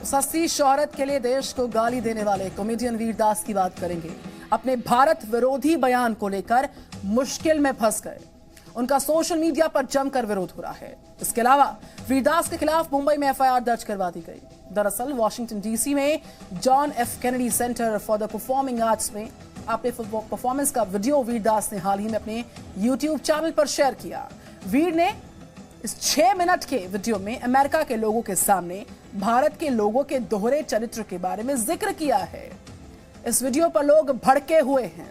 सस्ती शोहरत के लिए देश को गाली देने वाले कॉमेडियन वीरदास की बात करेंगे। अपने भारत विरोधी बयान को लेकर मुश्किल में फंस गए। उनका सोशल मीडिया पर जमकर विरोध हो रहा है। इसके अलावा वीरदास के खिलाफ मुंबई में एफआईआर दर्ज करवा दी गई। दरअसल वॉशिंगटन डीसी में John F Kennedy centre for the performing arts में अपने परफॉर्मेंस का वीडियो वीरदास ने हाल ही में अपने यूट्यूब चैनल पर शेयर किया। वीर ने इस 6 मिनट के वीडियो में अमेरिका के लोगों के सामने भारत के लोगों के दोहरे चरित्र के बारे में जिक्र किया है। इस वीडियो पर लोग भड़के हुए हैं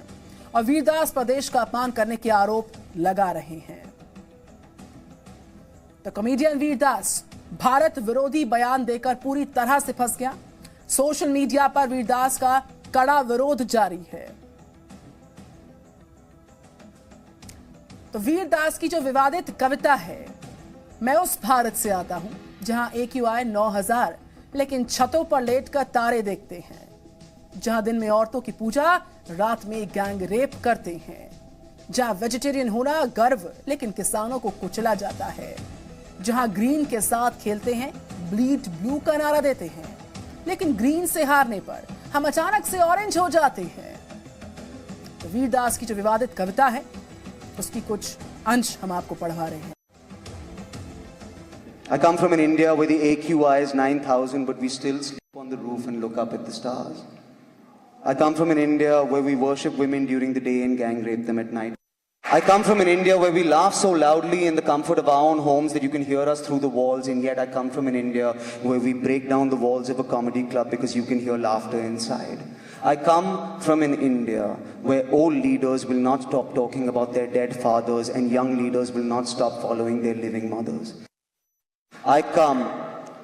और वीरदास पर देश का अपमान करने के आरोप लगा रहे हैं। तो कॉमेडियन वीरदास भारत विरोधी बयान देकर पूरी तरह से फंस गया। सोशल मीडिया पर वीरदास का कड़ा विरोध जारी है। तो वीरदास की जो विवादित कविता है, मैं उस भारत से आता हूं जहां AQI 9000 लेकिन छतों पर लेटकर तारे देखते हैं, जहां दिन में औरतों की पूजा, रात में गैंग रेप करते हैं, जहां वेजिटेरियन होना गर्व लेकिन किसानों को कुचला जाता है, जहां ग्रीन के साथ खेलते हैं, ब्लीड ब्लू का नारा देते हैं, लेकिन ग्रीन से हारने पर हम अचानक से ऑरेंज हो जाते हैं। तो वीरदास की जो विवादित कविता है उसकी कुछ अंश हम आपको पढ़वा रहे हैं। I come from an India where the AQI is 9,000, but we still sleep on the roof and look up at the stars. I come from an India where we worship women during the day and gang rape them at night. I come from an India where we laugh so loudly in the comfort of our own homes that you can hear us through the walls, and yet I come from an India where we break down the walls of a comedy club because you can hear laughter inside. I come from an India where old leaders will not stop talking about their dead fathers and young leaders will not stop following their living mothers. I come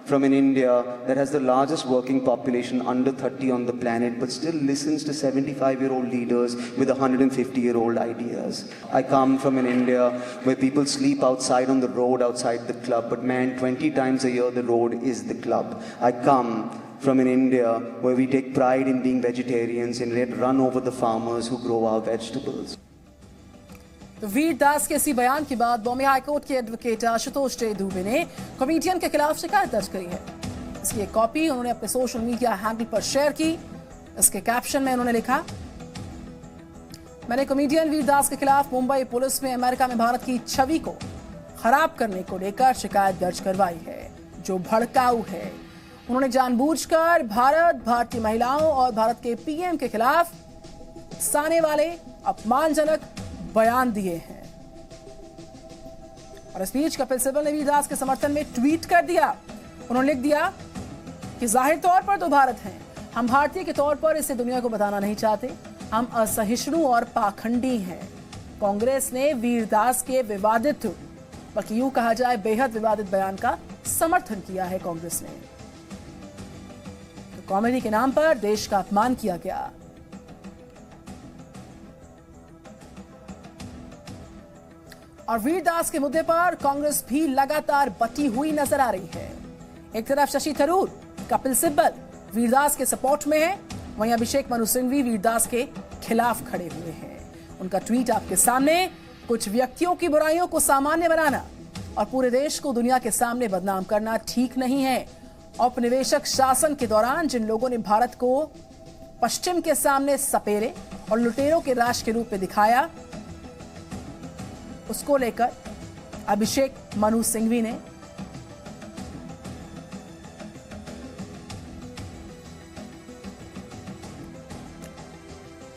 from an India that has the largest working population under 30 on the planet but still listens to 75-year-old leaders with 150-year-old ideas. I come from an India where people sleep outside on the road outside the club, but man, 20 times a year the road is the club. I come from an India where we take pride in being vegetarians and yet run over the farmers who grow our vegetables. तो वीरदास के इसी बयान के बाद Bombay high court के advocate Ashutosh जे दुबे ने comedian के खिलाफ शिकायत दर्ज करी है। इसकी एक कॉपी उन्होंने अपने सोशल मीडिया हैंडल पर शेयर की। इसके कैप्शन में उन्होंने लिखा, मैंने कॉमेडियन वीरदास के खिलाफ मुंबई पुलिस में अमेरिका में भारत की छवि को खराब करने को लेकर शिकायत दर्ज करवाई है, जो भड़काऊ है। उन्होंने जानबूझकर भारत, भारतीय महिलाओं और भारत के PM के खिलाफ साने वाले अपमानजनक बयान दिए हैं। और इस बीच कपिल सिब्बल ने वीरदास के समर्थन में ट्वीट कर दिया। उन्होंने लिख दिया कि जाहिर तौर पर तो भारत हैं, हम भारतीय के तौर पर इसे दुनिया को बताना नहीं चाहते, हम असहिष्णु और पाखंडी हैं। कांग्रेस ने वीरदास के विवादित, बल्कि यूं कहा जाए बेहद विवादित बयान का समर्थन किया है कांग्रेस ने। तो कॉमेडी के नाम पर देश का अपमान किया गया। और वीरदास के मुद्दे पर कांग्रेस भी लगातार बटी हुई नजर आ रही है। एक तरफ शशि थरूर, कपिल सिब्बल वीरदास के सपोर्ट में है, वहीं अभिषेक मनु सिंघवी वीरदास के खिलाफ खड़े हुए हैं। उनका ट्वीट आपके सामने, कुछ व्यक्तियों की बुराइयों को सामान्य बनाना और पूरे देश को दुनिया के सामने बदनाम करना ठीक नहीं है। औपनिवेशिक शासन के दौरान जिन लोगों ने भारत को पश्चिम के सामने सपेरे और लुटेरों के राष्ट्र के रूप में दिखाया, उसको लेकर अभिषेक मनु सिंघवी ने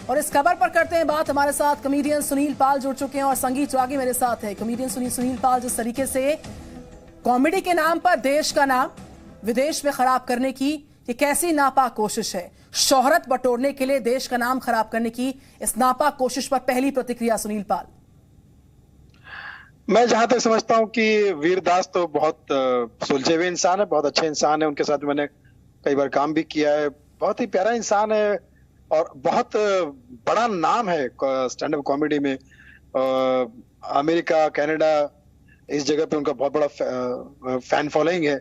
और इस खबर पर करते हैं बात। हमारे साथ कॉमेडियन सुनील पाल जुड़ चुके हैं और संगीत रागी मेरे साथ है। कॉमेडियन सुनील पाल, जिस तरीके से कॉमेडी के नाम पर देश का नाम विदेश में खराब करने की ये कैसी नापाक कोशिश है? शोहरत बटोरने के लिए देश का नाम खराब करने की इस नापाक कोशिश पर पहली प्रतिक्रिया सुनील पाल। मैं जहां तक समझता हूं कि वीरदास तो बहुत सुलझे हुए इंसान है, बहुत अच्छे इंसान है। उनके साथ मैंने कई बार काम भी किया है। बहुत ही प्यारा इंसान है और बहुत बड़ा नाम है स्टैंड अप कॉमेडी में। अमेरिका, कनाडा, इस जगह पे उनका बहुत बड़ा फैन फॉलोइंग है।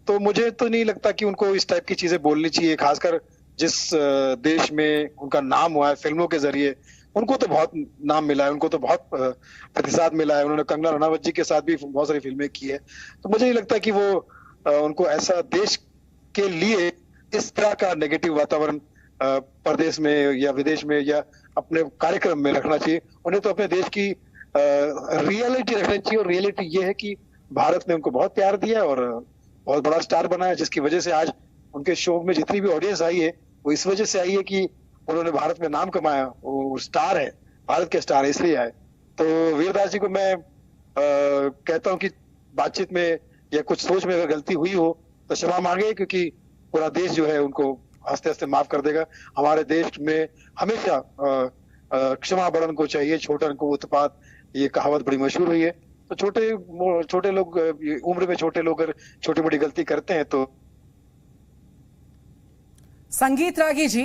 तो मुझे तो नहीं लगता कि उनको इस टाइप की चीजें बोलनी चाहिए, खासकर जिस देश में उनका नाम हुआ है फिल्मों के जरिए। उनको तो बहुत नाम मिला है, उनको तो बहुत प्रतिसाद मिला है। उन्होंने कंगना रनावत जी के साथ भी बहुत सारी फिल्में की है। तो मुझे नहीं लगता कि वो उनको ऐसा देश के लिए इस तरह का नेगेटिव वातावरण प्रदेश में या विदेश में या अपने कार्यक्रम में रखना चाहिए। उन्हें तो अपने देश की रियलिटी रखनी चाहिए, और रियलिटी ये है कि भारत ने उनको बहुत प्यार दिया और बहुत बड़ा स्टार बनाया, जिसकी वजह से आज उनके शो में जितनी भी ऑडियंस आई है वो इस वजह से आई है कि उन्होंने भारत में नाम कमाया, वो स्टार है, भारत के स्टार इसलिए आए। तो वीरदास जी को मैं कहता हूं कि बातचीत में या कुछ सोच में अगर गलती हुई हो तो क्षमा मांगे, क्योंकि पूरा देश जो है उनको आस्ते आस्ते माफ कर देगा। हमारे देश में हमेशा क्षमा बड़न को चाहिए, छोटन को उत्पात, ये कहावत बड़ी मशहूर हुई है। तो छोटे लोग, उम्र में छोटे लोग अगर छोटी बड़ी गलती करते हैं तो। संगीत रागी जी,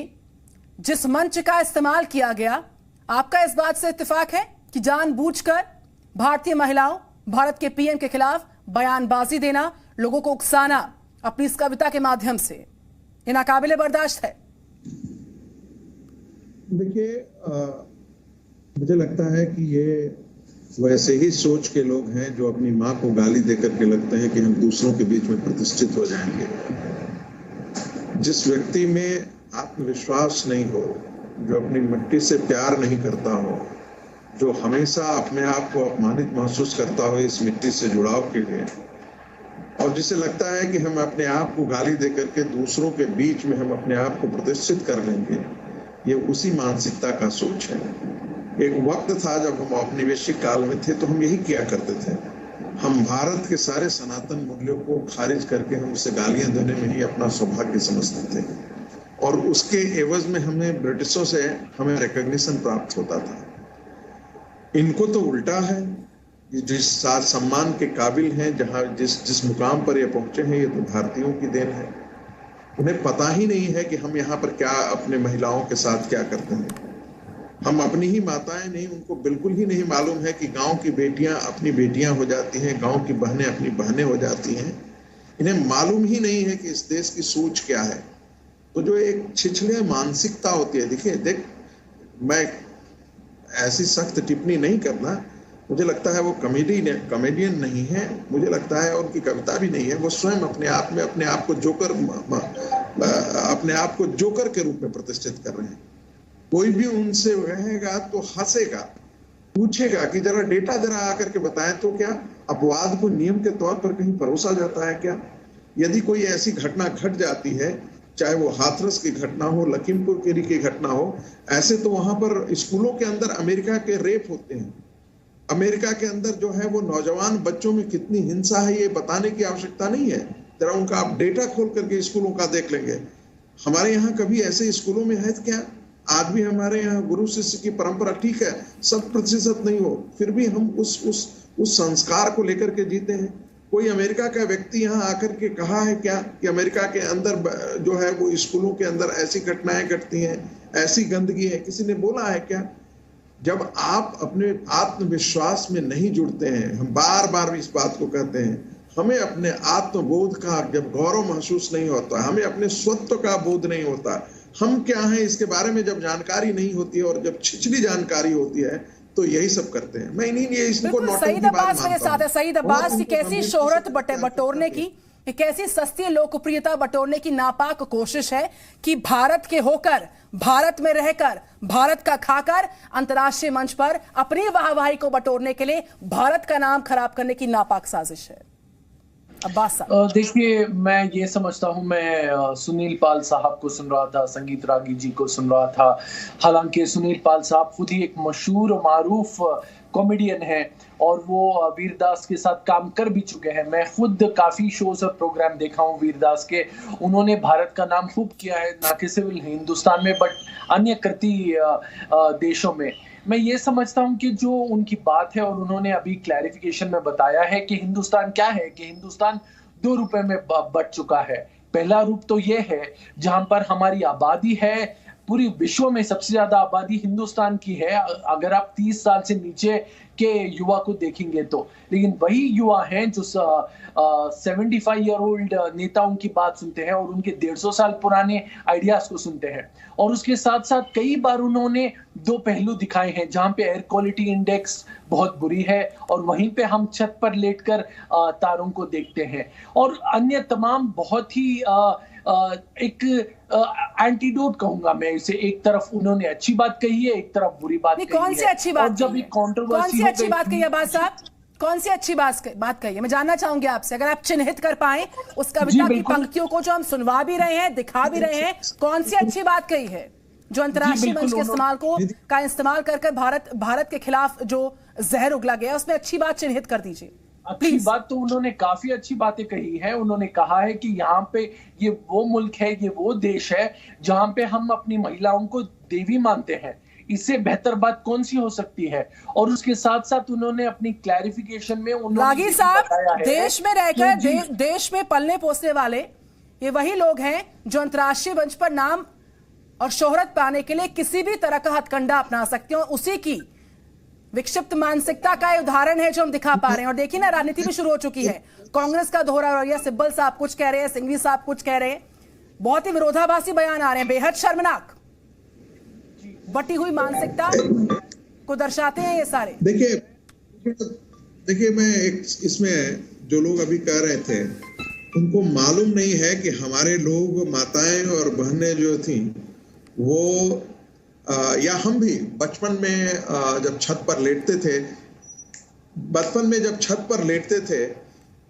जिस मंच का इस्तेमाल किया गया, आपका इस बात से इत्तेफाक है कि जानबूझकर भारतीय महिलाओं, भारत के पीएम के खिलाफ बयानबाजी देना, लोगों को उकसाना अपनी इस कविता के माध्यम से, ये नाकाबिले बर्दाश्त है? देखिए, मुझे लगता है कि ये वैसे ही सोच के लोग हैं जो अपनी माँ को गाली देकर के लगते हैं कि हम दूसरों के बीच में प्रतिष्ठित हो जाएंगे। जिस व्यक्ति में आत्मविश्वास नहीं हो, जो अपनी मिट्टी से प्यार नहीं करता हो, जो हमेशा अपने आप को अपमानित महसूस करता हो इस मिट्टी से जुड़ाव के लिए, और जिसे लगता है कि हम अपने आप को गाली देकर के दूसरों के बीच में हम अपने आप को प्रतिष्ठित कर लेंगे, ये उसी मानसिकता का सोच है। एक वक्त था जब हम औपनिवेशिक काल में थे तो हम यही किया करते थे, हम भारत के सारे सनातन मूल्यों को खारिज करके हम उसे गालियां देने में ही अपना सौभाग्य समझते थे, और उसके एवज में हमें ब्रिटिशों से हमें रिकॉग्निशन प्राप्त होता था। इनको तो उल्टा है, ये जिस सम्मान के काबिल हैं, जहां जिस मुकाम पर ये पहुंचे हैं, ये तो भारतीयों की देन है। उन्हें पता ही नहीं है कि हम यहाँ पर क्या अपने महिलाओं के साथ क्या करते हैं। हम अपनी ही माताएं नहीं, उनको बिल्कुल ही नहीं मालूम है कि गांव की बेटियां अपनी बेटियां हो जाती हैं, गांव की बहनें अपनी बहनें हो जाती हैं। इन्हें मालूम ही नहीं है कि इस देश की सोच क्या है। तो जो एक छिछले मानसिकता होती है, देखिए मैं ऐसी सख्त टिप्पणी नहीं करना, मुझे लगता है वो कॉमेडियन नहीं है, मुझे लगता है उनकी कविता भी नहीं है, वो स्वयं अपने आप में अपने आप को जोकर के रूप में प्रतिष्ठित कर रहे हैं। कोई भी उनसे रहेगा तो हंसेगा, पूछेगा कि जरा डेटा जरा आकर के बताएं, तो क्या अपवाद को नियम के तौर पर कहीं परोसा जाता है क्या? यदि कोई ऐसी घटना घट जाती है, चाहे वो हाथरस की घटना हो, लखीमपुर खीरी की घटना हो, ऐसे तो वहां पर स्कूलों के अंदर अमेरिका के रेप होते हैं। अमेरिका के अंदर जो है वो नौजवान बच्चों में कितनी हिंसा है, ये बताने की आवश्यकता नहीं है। जरा उनका आप डेटा खोल करके स्कूलों का देख लेंगे। हमारे यहाँ कभी ऐसे स्कूलों में है क्या? आज भी हमारे यहाँ गुरु शिष्य की परंपरा ठीक है, 100% नहीं हो, फिर भी हम उस संस्कार को लेकर के जीते हैं। कोई अमेरिका का व्यक्ति यहाँ आकर के कहा है क्या कि अमेरिका के अंदर जो है वो स्कूलों के अंदर ऐसी घटनाएं घटती हैं, ऐसी गंदगी है? किसी ने बोला है क्या? जब आप अपने आत्मविश्वास में नहीं जुड़ते हैं, हम बार बार इस बात को कहते हैं, हमें अपने आत्मबोध का जब गौरव महसूस नहीं होता, हमें अपने स्वत्व का बोध नहीं होता, हम क्या हैं इसके बारे में जब जानकारी नहीं होती है, और जब छिछली जानकारी होती है तो यही सब करते हैं। मैं इसको सईद अब्बास मेरे साथ है। सईद अब्बास की कैसी शोहरत बटोरने की, कैसी सस्ती लोकप्रियता बटोरने की नापाक कोशिश है कि भारत के होकर, भारत में रहकर, भारत का खाकर अंतर्राष्ट्रीय मंच पर अपनी वाहवाही को बटोरने के लिए भारत का नाम खराब करने की नापाक साजिश है। अब्बास साहब, देखिए, मैं ये समझता हूँ, मैं सुनील पाल साहब को सुन रहा था, संगीत रागी जी को सुन रहा था। हालांकि सुनील पाल साहब खुद ही एक मशहूर और मारूफ कॉमेडियन है और वो वीरदास के साथ काम कर भी चुके हैं। मैं खुद काफी शोज और प्रोग्राम देखा हूँ वीरदास के। उन्होंने भारत का नाम खूब किया है, ना कि सिर्फ हिंदुस्तान में बट अन्य करती देशों में। मैं ये समझता हूं कि जो उनकी बात है, और उन्होंने अभी क्लैरिफिकेशन में बताया है कि हिंदुस्तान क्या है, कि हिंदुस्तान 2 रुपए में बट चुका है। पहला रूप तो ये है जहां पर हमारी आबादी है, पूरी विश्व में सबसे ज्यादा आबादी हिंदुस्तान की है अगर आप 30 साल से नीचे के युवा को देखेंगे तो। लेकिन वही युवा हैं जो 75 ईयर ओल्ड नेताओं की बात सुनते हैं और उनके 150 साल पुराने आइडियाज को सुनते हैं। और उसके साथ साथ कई बार उन्होंने 2 पहलू दिखाए हैं, जहां पे एयर क्वालिटी इंडेक्स बहुत बुरी है और वहीं पे हम छत पर लेटकर तारों को देखते हैं, और अन्य तमाम बहुत ही एक एंटीडोट कहूंगा मैं इसे। एक तरफ उन्होंने अच्छी बात कही है, एक तरफ बुरी बात कही है। कौन सी अच्छी बात? जब एक कंट्रोवर्सी, कौन सी अच्छी बात कही है अब्बास साहब? कौन सी अच्छी बात कही है? मैं जानना चाहूंगी आपसे, अगर आप चिन्हित कर पाए उस कविता की पंक्तियों को जो हम सुनवा भी रहे हैं, दिखा भी रहे हैं, कौन सी अच्छी बात कही है जो अंतर्राष्ट्रीय मंच के इस्तेमाल कर भारत के खिलाफ जो जहर उगला गया, उसमें अच्छी बात चिन्हित कर दीजिए। अच्छी बात तो उन्होंने काफी अच्छी बातें कही है। उन्होंने कहा है कि यहाँ पे ये वो मुल्क है, ये वो देश है जहां पे हम अपनी महिलाओं को देवी मानते हैं। इससे बेहतर बात कौन सी हो सकती है? और उसके साथ साथ उन्होंने अपनी क्लैरिफिकेशन में रागी साहब, देश में रहकर देश में पलने पोसने वाले ये वही लोग हैं जो अंतर्राष्ट्रीय मंच पर नाम और शोहरत पाने के लिए किसी भी तरह का हथकंडा अपना सकते हैं। उसी की विक्षिप्त मानसिकता का उदाहरण है जो हम दिखा पा रहे हैं। और देखिए ना, राजनीति भी शुरू हो चुकी है। कांग्रेस का दोहरा रवैया, सिब्बल साहब कुछ कह रहे हैं, सिंघवी साहब कुछ कह रहे हैं, बहुत ही विरोधाभासी बयान आ रहे हैं, बेहद शर्मनाक। बटी हुई मानसिकता को दर्शाते हैं ये सारे। देखिए मैं इसमें जो लोग अभी कह रहे थे, उनको मालूम नहीं है कि हमारे लोग, माताएं और बहनें जो थी वो या हम भी बचपन में जब छत पर लेटते थे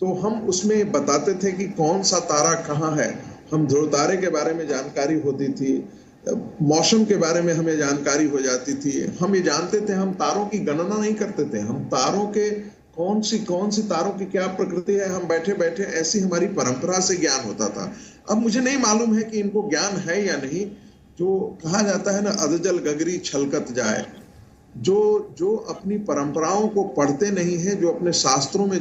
तो हम उसमें बताते थे कि कौन सा तारा कहाँ है। हम ध्रुव तारे के बारे में जानकारी होती थी, मौसम के बारे में हमें जानकारी हो जाती थी। हम ये जानते थे, हम तारों की गणना नहीं करते थे, हम तारों के कौन सी तारों की क्या प्रकृति है, हम बैठे बैठे ऐसी हमारी परंपरा से ज्ञान होता था। अब मुझे नहीं मालूम है कि इनको ज्ञान है या नहीं। जो कहा जाता है ना, अधजल गगरी छलकत जाए, जो अपनी परंपराओं को पढ़ते नहीं है, जो अपने शास्त्रों में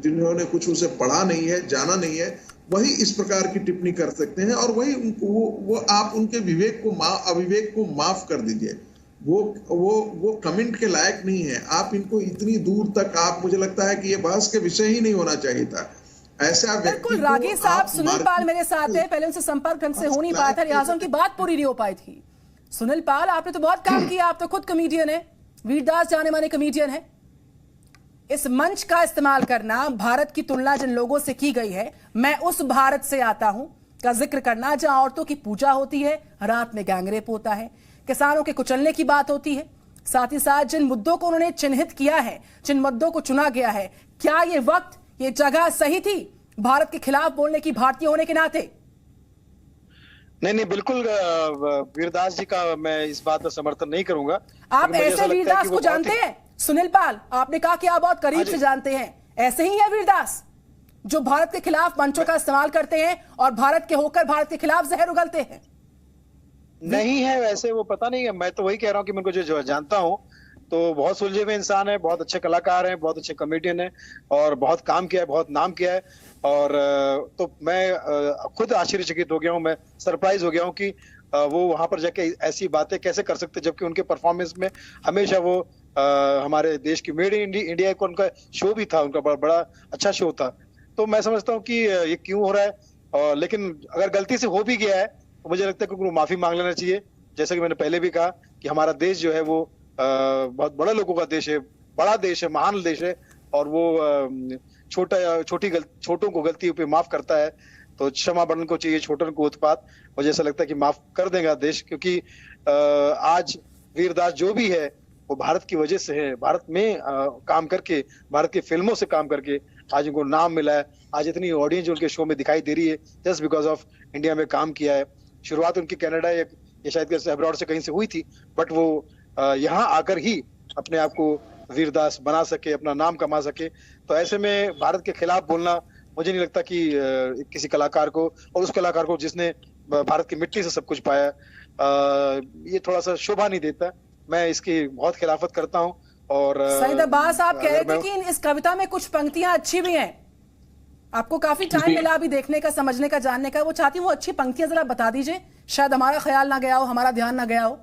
जिन्होंने कुछ उसे पढ़ा नहीं है, जाना नहीं है, वही इस प्रकार की टिप्पणी कर सकते हैं। और वही वो आप उनके अविवेक को माफ कर दीजिए। वो कमेंट के लायक नहीं है। आप इनको इतनी दूर तक, आप, मुझे लगता है कि ये बहस के विषय ही नहीं होना चाहिए था। ऐसा बिल्कुल। रागी साहब, सुनील पाल मेरे साथ है, पहले उनसे संपर्क ढंग से हो नहीं पाया था, लिहाजा उनकी बात पूरी नहीं हो पाई थी। सुनील पाल, आपने तो बहुत काम किया, आप तो खुद कॉमेडियन है, वीरदास जाने माने कॉमेडियन है। इस मंच का इस्तेमाल करना, भारत की तुलना जिन लोगों से की गई है, मैं उस भारत से आता हूं का जिक्र करना जहां औरतों की पूजा होती है, रात में गैंगरेप होता है, किसानों के कुचलने की बात होती है, साथ ही साथ जिन मुद्दों को उन्होंने चिन्हित किया है, जिन मुद्दों को चुना गया है, क्या ये वक्त, ये जगह सही थी भारत के खिलाफ बोलने की, भारतीय होने के नाते? नहीं, बिल्कुल वीरदास जी का मैं इस बात में समर्थन नहीं करूंगा। आप ऐसे वीरदास को जानते हैं? सुनील पाल, आपने कहा कि आप बहुत करीब से जानते हैं, ऐसे ही है वीरदास जो भारत के खिलाफ मंचों का इस्तेमाल करते हैं और भारत के होकर भारत के खिलाफ जहर उगलते हैं? नहीं है वैसे, वो पता नहीं है। मैं तो वही कह रहा हूँ कि मैं उनको जो जानता हूँ तो बहुत सुलझे हुए इंसान है, बहुत अच्छे कलाकार हैं, बहुत अच्छे कॉमेडियन हैं और बहुत काम किया है, बहुत नाम किया है। और तो मैं खुद आश्चर्यचकित हो गया हूँ, मैं सरप्राइज हो गया हूँ कि वो वहां पर जाके ऐसी बातें कैसे कर सकते, जबकि उनके परफॉर्मेंस में हमेशा वो हमारे देश की मेड इन इंडिया को उनका शो भी था, उनका बड़ा अच्छा शो था। तो मैं समझता हूँ कि ये क्यों हो रहा है। लेकिन अगर गलती से हो भी गया है तो मुझे लगता है कि उनको माफी मांग लेना चाहिए। जैसा कि मैंने पहले भी कहा कि हमारा देश जो है वो बहुत बड़ा लोगों का देश है, बड़ा देश है, महान देश है, और वो छोटों को गलती पे माफ करता है। तो क्षमा बरन को चाहिए, छोटों को उत्पात। मुझे ऐसा लगता है कि माफ कर देगा देश, क्योंकि आज वीरदास जो भी है वो भारत की वजह से है। भारत में काम करके, भारत की फिल्मों से काम करके आज उनको नाम मिला है। आज इतनी ऑडियंस उनके शो में दिखाई दे रही है जस्ट बिकॉज ऑफ इंडिया में काम किया है। शुरुआत उनकी कनाडा या शायद अब्रॉड से कहीं से हुई थी, बट वो यहाँ आकर ही अपने आप को वीरदास बना सके, अपना नाम कमा सके। तो ऐसे में भारत के खिलाफ बोलना मुझे नहीं लगता कि किसी कलाकार को, और उस कलाकार को जिसने भारत की मिट्टी से सब कुछ पाया, ये थोड़ा सा शोभा नहीं देता। मैं इसकी बहुत खिलाफत करता हूँ। और सईद अब्बास, आप कह रहे थे कि इस कविता में कुछ पंक्तियां अच्छी भी हैं, आपको काफी टाइम मिला अभी देखने का, समझने का, जानने का। वो चाहती हूँ वो अच्छी पंक्तियां जरा बता दीजिए, शायद हमारा ख्याल ना गया हो, हमारा ध्यान ना गया हो।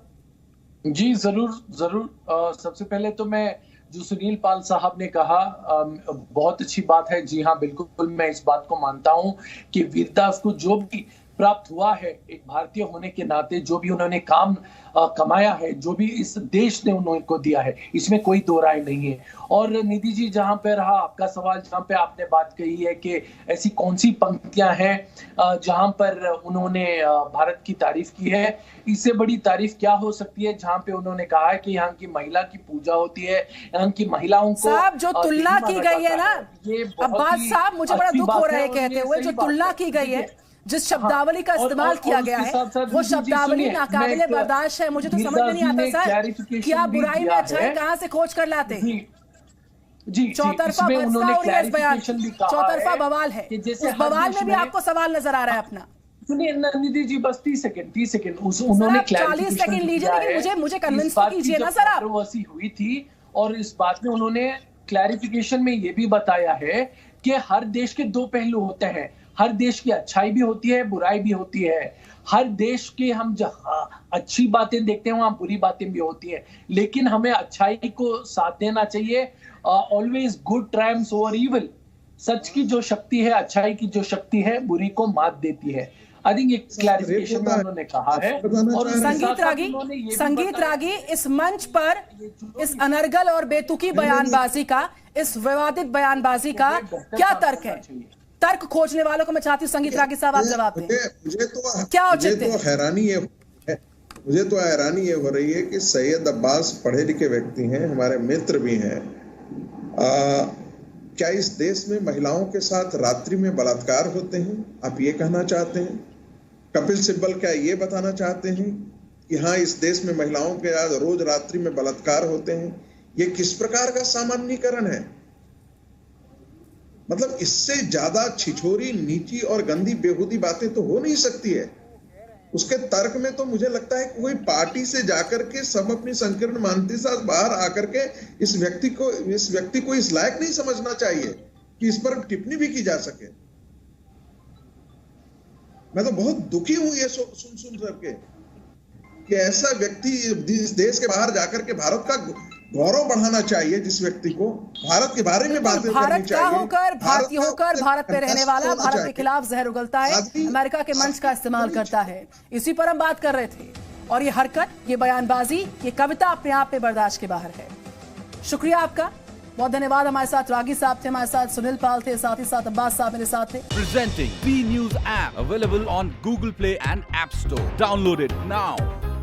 जी जरूर। सबसे पहले तो मैं, जो सुनील पाल साहब ने कहा, बहुत अच्छी बात है। जी हाँ, बिल्कुल मैं इस बात को मानता हूं कि वीरदास को जो भी प्राप्त हुआ है एक भारतीय होने के नाते, जो भी उन्होंने काम कमाया है, जो भी इस देश ने उनको दिया है, इसमें कोई दो राय नहीं है। और निधि जी, जहां पे रहा आपका सवाल, जहां पे आपने बात कही है कि ऐसी कौन सी पंक्तियां हैं जहां पर उन्होंने भारत की तारीफ की है, इससे बड़ी तारीफ क्या हो सकती है जहां पे उन्होंने कहा है कि यहाँ की महिला की पूजा होती है, यहाँ की महिलाओं को साहब जो तुलना की गई है ना, ये अब्बास साहब मुझे बड़ा दुख हो रहा है कहते हुए, जो तुलना की गई है, जिस शब्दावली का इस्तेमाल किया गया है, वो शब्दावली नाकाबिले बर्दाश्त है। मुझे तो समझ में नहीं आता सर कि आप बुराई में अच्छाई कहाँ से खोज कर लाते हैं। जी, चौतरफा चौतरफा बवाल है, उस बवाल में भी आपको सवाल नजर आ रहा है अपना। सुनिए निधि जी, बस 30 सेकंड उन्होंने 40 सेकंड लीजिए, लेकिन मुझे कन्विंस कीजिए ना सर आप। हुई थी और इस बात में उन्होंने क्लैरिफिकेशन में ये भी बताया है कि हर देश के दो पहलू होते हैं, हर देश की अच्छाई भी होती है, बुराई भी होती है। हर देश के हम जहां अच्छी बातें देखते हैं वहां बुरी बातें भी होती हैं, लेकिन हमें अच्छाई को साथ देना चाहिए। Always good triumphs over evil. सच की जो शक्ति है, अच्छाई की जो शक्ति है, बुरी को मात देती है। आई थिंक एक क्लैरिफिकेशन में उन्होंने कहा है। और संगीत रागी इस मंच पर इस अनर्गल और बेतुकी बयानबाजी का, इस विवादित बयानबाजी का क्या तर्क है? तर्क खोजने वालों को मैं चाहती हूँ संगीत रागी साहब आप जवाब दें। क्या औचित्य है? मुझे तो हैरानी ये हो रही है कि सैयद अब्बास पढ़े लिखे व्यक्ति हैं, हमारे मित्र भी हैं। क्या इस देश में महिलाओं के साथ रात्रि में बलात्कार होते हैं? आप ये कहना चाहते हैं? कपिल सिब्बल क्या ये बताना चाहते हैं कि हाँ, इस देश में महिलाओं के साथ रोज रात्रि में बलात्कार होते हैं? ये किस प्रकार का सामान्यीकरण है? मतलब इससे ज्यादा छिछोरी, नीची और गंदी बेहूदी बातें तो हो नहीं सकती है। उसके तर्क में तो मुझे लगता है कि कोई पार्टी से जाकर के सब अपनी संकीर्ण मानती से बाहर आकर के इस व्यक्ति को इस लायक नहीं समझना चाहिए कि इस पर टिप्पणी भी की जा सके। मैं तो बहुत दुखी हूं ये सुन करके कि ऐसा व्यक्ति इस देश के बाहर जाकर के भारत का गौरव बढ़ाना चाहिए, जिस व्यक्ति को भारत के बारे में बातें करनी चाहिए। भारतीय होकर भारत में रहने वाला भारत के खिलाफ जहर उगलता है, अमेरिका के मंच का इस्तेमाल करता है। इसी पर हम बात कर रहे थे। और ये हरकत, ये बयानबाजी, ये कविता अपने आप में बर्दाश्त के बाहर है। शुक्रिया आपका, बहुत धन्यवाद। हमारे साथ रागी साहब थे, हमारे साथ सुनील पाल थे, साथ ही साथ अब्बास साहब मेरे साथ थे। Presenting B News app available on Google Play and App Store. Download it now.